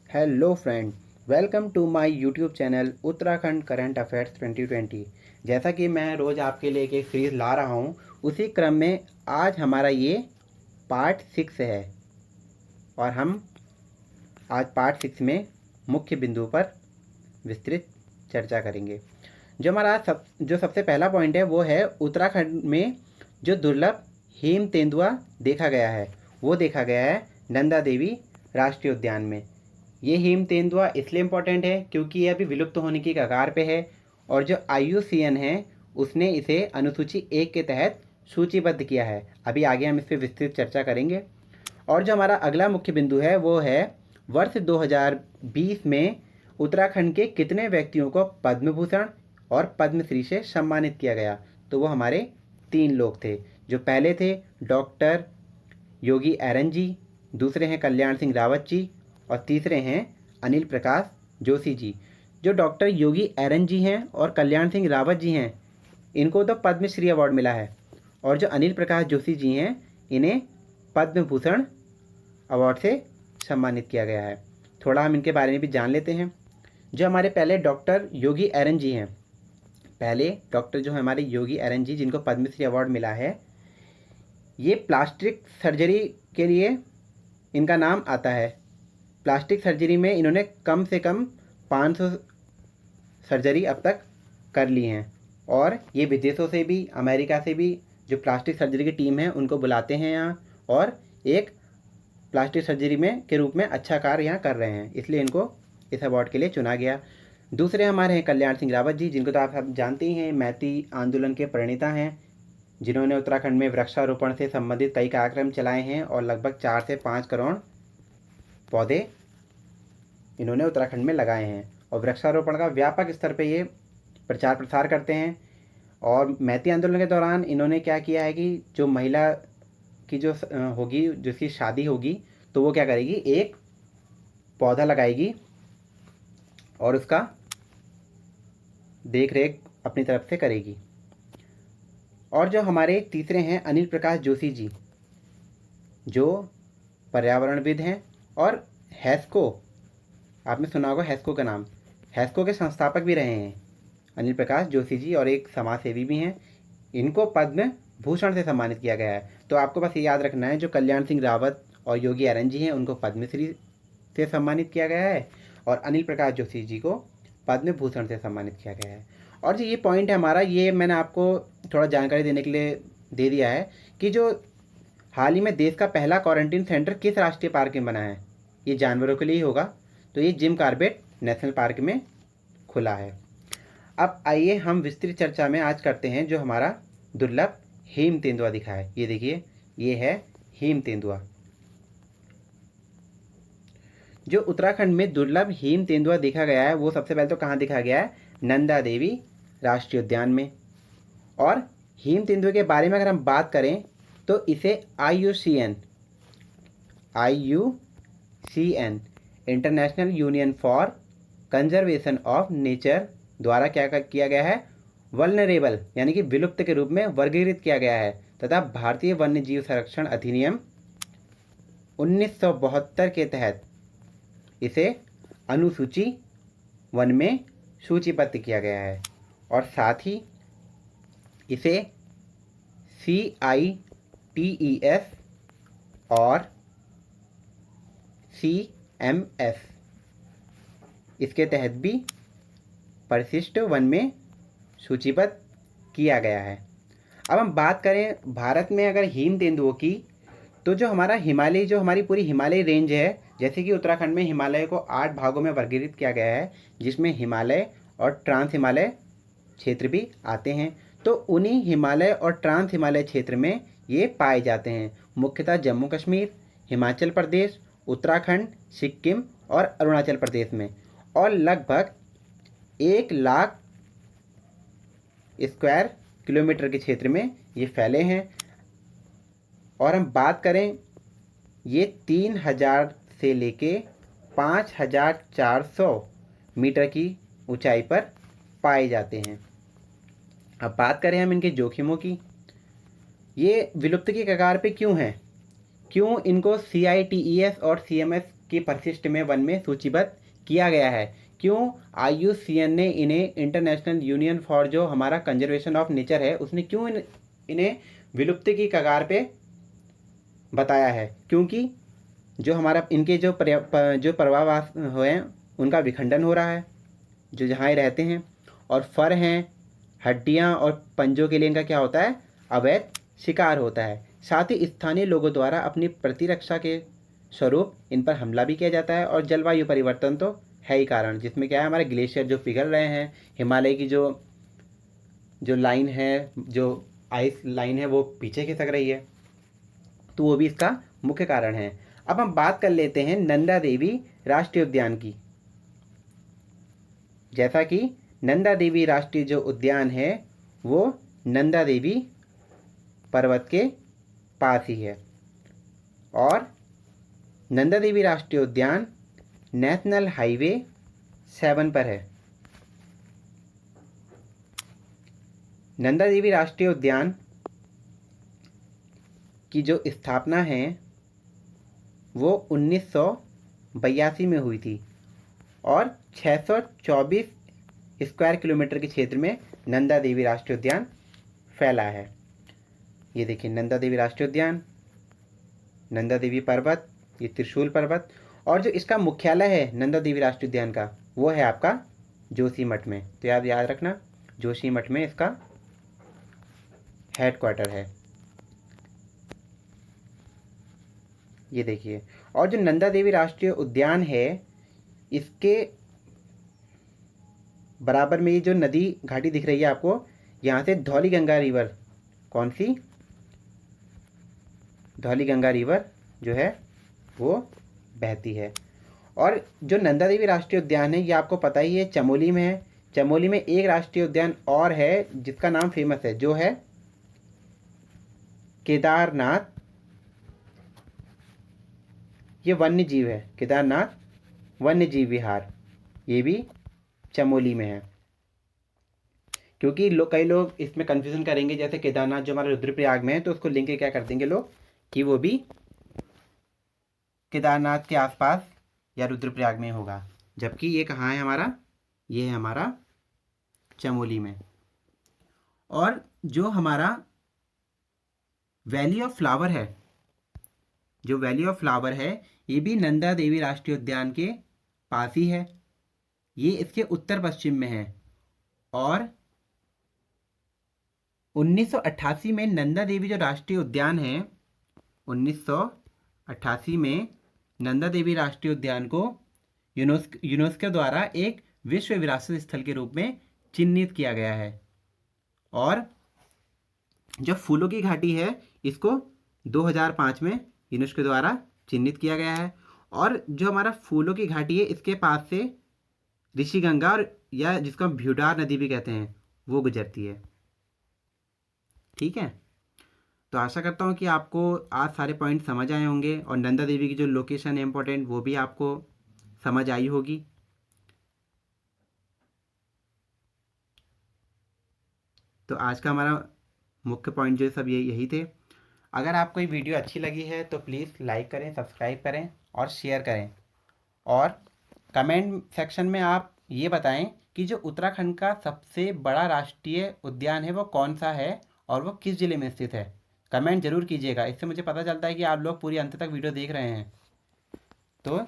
Hello friend, welcome to my YouTube channel Uttarakhand current affairs 2020। जैसा कि मैं रोज़ आपके लिए एक सीरीज़ ला रहा हूँ, उसी क्रम में आज हमारा ये पार्ट 6 है और हम आज पार्ट 6 में मुख्य बिंदु पर विस्तृत चर्चा करेंगे। जो सबसे पहला पॉइंट है वो है उत्तराखंड में जो दुर्लभ हेम तेंदुआ देखा गया है वो देखा गया है नंदा देवी राष्ट्रीय उद्यान में। ये हेम तेंदुआ इसलिए इम्पोर्टेंट है क्योंकि ये अभी विलुप्त होने की कगार पे है और जो IUCN है उसने इसे अनुसूची 1 के तहत सूचीबद्ध किया है। अभी आगे हम इस पर विस्तृत चर्चा करेंगे। और जो हमारा अगला मुख्य बिंदु है वो है वर्ष 2020 में उत्तराखंड के कितने व्यक्तियों को पद्म भूषण और पद्मश्री से सम्मानित किया गया। तो वो हमारे 3 लोग थे। जो पहले थे डॉक्टर योगी एरन जी, दूसरे हैं कल्याण सिंह रावत जी और तीसरे हैं अनिल प्रकाश जोशी जी। जो डॉक्टर योगी एरन जी हैं और कल्याण सिंह रावत जी हैं इनको तो पद्मश्री अवार्ड मिला है और जो अनिल प्रकाश जोशी जी हैं इन्हें पद्म भूषण अवार्ड से सम्मानित किया गया है। थोड़ा हम इनके बारे में भी जान लेते हैं। जो हमारे पहले डॉक्टर योगी एरन जी हैं, पहले डॉक्टर जो हमारे योगी एरन जी जिनको पद्मश्री अवार्ड मिला है, ये प्लास्टिक सर्जरी के लिए इनका नाम आता है। प्लास्टिक सर्जरी में इन्होंने कम से कम 500 सर्जरी अब तक कर ली हैं और ये विदेशों से भी, अमेरिका से भी जो प्लास्टिक सर्जरी की टीम है उनको बुलाते हैं यहाँ और एक प्लास्टिक सर्जरी में के रूप में अच्छा कार्य यहाँ कर रहे हैं, इसलिए इनको इस अवार्ड के लिए चुना गया। दूसरे हमारे हैं कल्याण सिंह रावत जी, जिनको तो आप सब जानते ही हैं, मैती आंदोलन के प्रणेता हैं, जिन्होंने उत्तराखंड में वृक्षारोपण से संबंधित कई कार्यक्रम चलाए हैं और लगभग 4 से 5 करोड़ पौधे इन्होंने उत्तराखंड में लगाए हैं और वृक्षारोपण का व्यापक स्तर पे ये प्रचार प्रसार करते हैं। और मैती आंदोलन के दौरान इन्होंने क्या किया है कि जो महिला की जो होगी, जिसकी शादी होगी, तो वो क्या करेगी, एक पौधा लगाएगी और उसका देख रेख अपनी तरफ से करेगी। और जो हमारे तीसरे हैं अनिल प्रकाश जोशी जी, जो पर्यावरणविद हैं और हैस्को, आपने सुना होगा हैस्को का नाम, हैस्को के संस्थापक भी रहे हैं अनिल प्रकाश जोशी जी और एक समाज सेवी भी हैं। इनको पद्म भूषण से सम्मानित किया गया है। तो आपको बस ये याद रखना है, जो कल्याण सिंह रावत और योगी एरन जी हैं उनको पद्मश्री से सम्मानित किया गया है और अनिल प्रकाश जोशी जी को पद्म भूषण से सम्मानित किया गया है। और जो ये पॉइंट है हमारा, ये मैंने आपको थोड़ा जानकारी देने के लिए दे दिया है कि जो हाल ही में देश का पहला क्वारंटीन सेंटर किस राष्ट्रीय पार्क में बना है, ये जानवरों के लिए ही होगा। तो ये जिम कॉर्बेट नेशनल पार्क में खुला है। अब आइए हम विस्तृत चर्चा में आज करते हैं जो हमारा दुर्लभ हेम तेंदुआ दिखा है। ये देखिए, ये है हेम तेंदुआ। जो उत्तराखंड में दुर्लभ हेम तेंदुआ देखा गया है वो सबसे पहले तो कहाँ देखा गया है, नंदा देवी राष्ट्रीय उद्यान में। और हेम तेंदुए के बारे में अगर हम बात करें तो इसे IUCN international union for conservation of nature द्वारा क्या किया गया है, वल्नरेबल यानी कि विलुप्त के रूप में वर्गीकृत किया गया है तथा भारतीय वन्य जीव संरक्षण अधिनियम 1972 के तहत इसे अनुसूची 1 में सूचीबद्ध किया गया है। और साथ ही इसे CITES और CMS इसके तहत भी परिशिष्ट 1 में सूचीबद्ध किया गया है। अब हम बात करें भारत में अगर हेम तेंदुओं की, तो जो हमारा हिमालय, जो हमारी पूरी हिमालय रेंज है, जैसे कि उत्तराखंड में हिमालय को 8 भागों में वर्गीकृत किया गया है, जिसमें हिमालय और ट्रांस हिमालय क्षेत्र भी आते हैं। तो उन्हीं हिमालय और ट्रांस हिमालय क्षेत्र में ये पाए जाते हैं, मुख्यतः जम्मू कश्मीर, हिमाचल प्रदेश, उत्तराखंड, सिक्किम और अरुणाचल प्रदेश में। और लगभग 1 लाख स्क्वायर किलोमीटर के क्षेत्र में ये फैले हैं। और हम बात करें, ये 3000 से लेके 5400 मीटर की ऊंचाई पर पाए जाते हैं। अब बात करें हम इनके जोखिमों की, ये विलुप्त की कगार पे क्यों हैं, क्यों इनको CITES और CMS की परिशिष्ट में वन में सूचीबद्ध किया गया है। क्यों IUCN ने इन्हें इंटरनेशनल यूनियन फॉर जो हमारा कंजर्वेशन ऑफ नेचर है उसने क्यों इन्हें विलुप्ति की कगार पे बताया है? क्योंकि जो हमारा इनके जो पर्यावास हैं उनका विखंडन हो रहा है, जो जहाँ रहते हैं, और फर हैं, हड्डियाँ और पंजों के लिए इनका क्या होता है? अवैध शिकार होता है। साथ ही स्थानीय लोगों द्वारा अपनी प्रतिरक्षा के स्वरूप इन पर हमला भी किया जाता है। और जलवायु परिवर्तन तो है ही कारण, जिसमें क्या है हमारे ग्लेशियर जो पिघल रहे हैं, हिमालय की जो लाइन है, जो आइस लाइन है वो पीछे खिसक रही है, तो वो भी इसका मुख्य कारण है। अब हम बात कर लेते हैं नंदा देवी राष्ट्रीय उद्यान की। जैसा कि नंदा देवी राष्ट्रीय जो उद्यान है वो नंदा देवी पर्वत के पास ही है, और नंदा देवी राष्ट्रीय उद्यान नेशनल हाईवे 7 पर है। नंदा देवी राष्ट्रीय उद्यान की जो स्थापना है वो 1982 में हुई थी, और 624 स्क्वायर किलोमीटर के क्षेत्र में नंदा देवी राष्ट्रीय उद्यान फैला है। ये देखिए नंदा देवी राष्ट्रीय उद्यान, नंदा देवी पर्वत, ये त्रिशूल पर्वत, और जो इसका मुख्यालय है नंदा देवी राष्ट्रीय उद्यान का वो है आपका जोशीमठ में। तो याद रखना, जोशीमठ में इसका हेडक्वार्टर है। ये देखिए, और जो नंदा देवी राष्ट्रीय उद्यान है इसके बराबर में ये जो नदी घाटी दिख रही है आपको, यहाँ से धौली गंगा रिवर, कौन सी? धौली गंगा रिवर जो है वो बहती है। और जो नंदा देवी राष्ट्रीय उद्यान है ये आपको पता ही है चमोली में है। चमोली में एक राष्ट्रीय उद्यान और है जिसका नाम फेमस है, जो है केदारनाथ। ये वन्य जीव है, केदारनाथ वन्य जीव विहार, ये भी चमोली में है। क्योंकि कई लोग इसमें कंफ्यूजन करेंगे, जैसे केदारनाथ जो हमारा रुद्रप्रयाग में है तो उसको लिंक क्या कर देंगे लोग कि वो भी केदारनाथ के आसपास या रुद्रप्रयाग में होगा, जबकि ये कहाँ है हमारा? ये है हमारा चमोली में। और जो हमारा वैली ऑफ फ्लावर है, जो वैली ऑफ फ्लावर है ये भी नंदा देवी राष्ट्रीय उद्यान के पास ही है। ये इसके उत्तर पश्चिम में है, और 1988 में नंदा देवी जो राष्ट्रीय उद्यान है, 1988 में नंदा देवी राष्ट्रीय उद्यान को यूनेस्को द्वारा एक विश्व विरासत स्थल के रूप में चिन्हित किया गया है। और जो फूलों की घाटी है इसको 2005 में यूनेस्को द्वारा चिन्हित किया गया है। और जो हमारा फूलों की घाटी है इसके पास से ऋषिगंगा, और या जिसको हम भ्यूडार नदी भी कहते हैं, वो गुजरती है। ठीक है, तो आशा करता हूँ कि आपको आज सारे पॉइंट समझ आए होंगे, और नंदा देवी की जो लोकेशन है इम्पोर्टेंट वो भी आपको समझ आई होगी। तो आज का हमारा मुख्य पॉइंट जो सब यही थे। अगर आपको ये वीडियो अच्छी लगी है तो प्लीज़ लाइक करें, सब्सक्राइब करें और शेयर करें। और कमेंट सेक्शन में आप ये बताएं कि जो उत्तराखंड का सबसे बड़ा राष्ट्रीय उद्यान है वो कौन सा है और वो किस ज़िले में स्थित है। कमेंट जरूर कीजिएगा, इससे मुझे पता चलता है कि आप लोग पूरी अंत तक वीडियो देख रहे हैं।